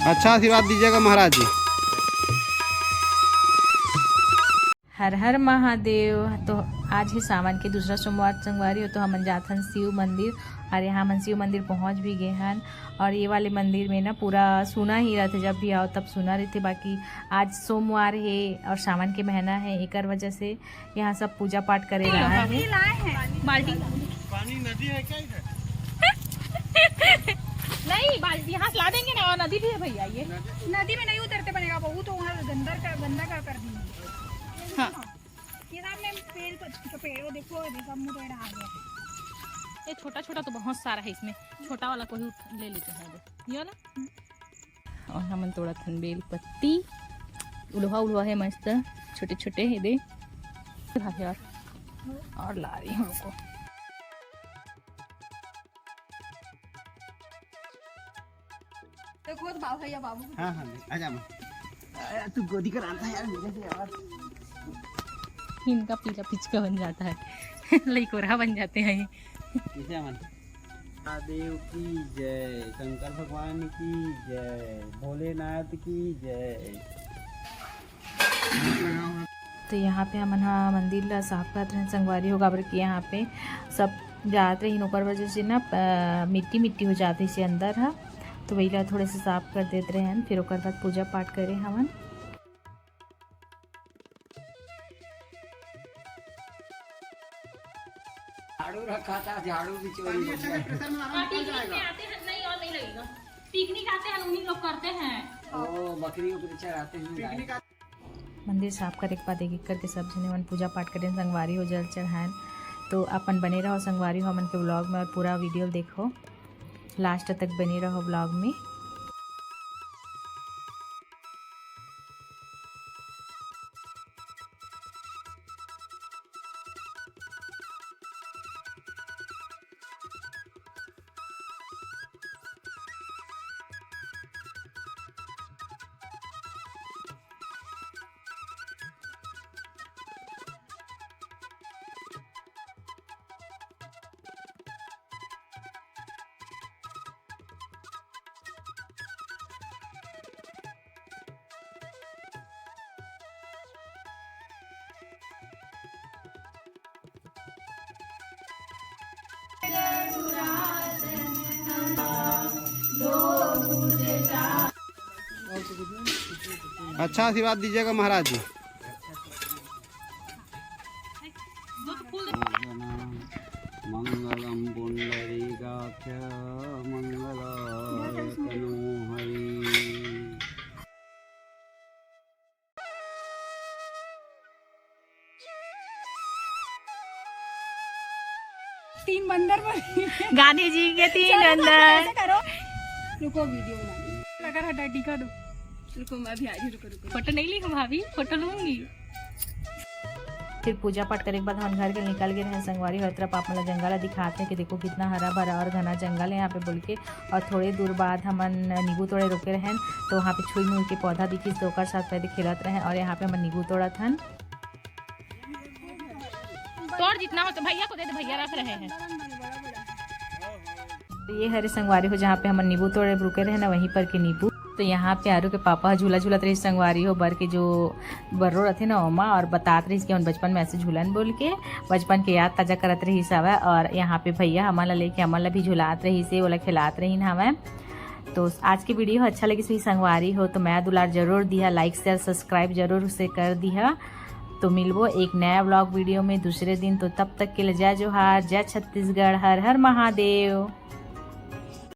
अच्छा आशीर्वाद दीजिएगा महाराज जी। हर हर महादेव। तो आज ही सावन के दूसरा सोमवारी हो तो हम जाते हैं शिव मंदिर, और यहाँ हम शिव मंदिर पहुँच भी गए हैं। और ये वाले मंदिर में ना पूरा सुना ही रहते, जब भी आओ तब सुना रहते। बाकी आज सोमवार है और सावन के महीना है, एक वजह से यहाँ सब पूजा पाठ करे रहा है। बाल्टी पानी नदी है क्या इधर? नहीं, बाल्टी यहाँ ला देंगे ना, और नदी भी है भैया। ये नदी में नहीं उतरते बनेगा बहू, तो वहाँ गंदा कर देंगे। हाँ, ये सामने पेड़ देखो मुँह आ गया। ये छोटा छोटा तो बहुत सारा है, इसमें छोटा वाला कोई ले लेते हैं ये ना। और हम थोड़ा बेल पत्ती उल्हा है मस्त, छोटे छोटे है दे यार। और ला रही हूँ उनको। देखो तो बाबू भैया बाबू। हाँ हाँ आजा तू गोदी कर आता है यार मेरे से यार। इनका पीला पिचका बन जाता है लईकोरा बन जाते हैं ये। कैसे मन महादेव की जय, शंकर भगवान की जय, भोलेनाथ की जय। तो यहाँ पे हम मंदिर ला साफ करते हैं, संगवारी होगा कि यहाँ पे सब जाते ही नौकर वजह से ना मिट्टी मिट्टी हो जाती है इसे अंदर है, तो वही ला थोड़े से साफ कर देते रहे हैं। फिर ओकर बाद पूजा पाठ करें हमन। झाड़ू रखा था, झाड़ू भी चोरी हो गया। नहीं और नहीं लगेगा। पिकनिक आते हैं उन्हीं लोग करते हैं। ओ बकरी ऊपर चढ़ाते हैं। मंदिर साफ करे के बाद एक एक करके सब जने मन पूजा पाठ करें, संगवारी हो जल चढ़ाएं। तो अपन बने रहो संगवारी हो मन के ब्लॉग में, और पूरा वीडियो देखो, लास्ट तक बने रहो ब्लॉग में। अच्छा आशीर्वाद दीजिएगा महाराज जी। मंगलम पुंडरीकाक्ष मंगलाय तनु हरि। तीन बंदर गांधी जी के तीन बंदर। करो, रुको वीडियो बना लगा हटा टीका दो। रुको मैं भी आज रुको। फोटो नहीं ली भाभी, फोटो लूंगी। फिर पूजा पाठ करने के बाद हम घर के निकल गए हैं। संगवारी हर तरफ आप मतलब जंगल दिखाते हैं कि देखो कितना हरा भरा और घना जंगल है यहाँ पे बोल के। और थोड़े दूर बाद हम नींबू तोड़े रुके रहे, तो वहाँ पे छुई मुई के पौधा दिखी, तो ओकर साथ पहले खेलत रहे। और यहाँ पे हम नींबू तोड़त हन। तोड़ जितना हो तो भैया को दे दे, भैया रख रहे हैं। तो ये हरे संगवारी हो जहाँ पे हम नींबू तोड़े रुके रहे ना, वहीं पर के नींबू। तो यहाँ पे आरू के पापा झूला झूलत रही संगवारी हो बर के जो बर्रो रहते ना ओमा, और बतात रही कि हम बचपन में ऐसे झूलन बोल के बचपन के याद ताजा करत रही सब। और यहाँ पे भैया हमारा लेके हमारा भी झुलात रही से, बोला खिलात रही ना हमें। तो आज की वीडियो अच्छा लगी सही संगवारी हो तो मैं दुलार जरूर दिया, लाइक शेयर सब्सक्राइब जरूर से कर दिया। तो मिलबो एक नया व्लॉग वीडियो में दूसरे दिन। तो तब तक के लिए जय जोहार, जय छत्तीसगढ़, हर हर महादेव।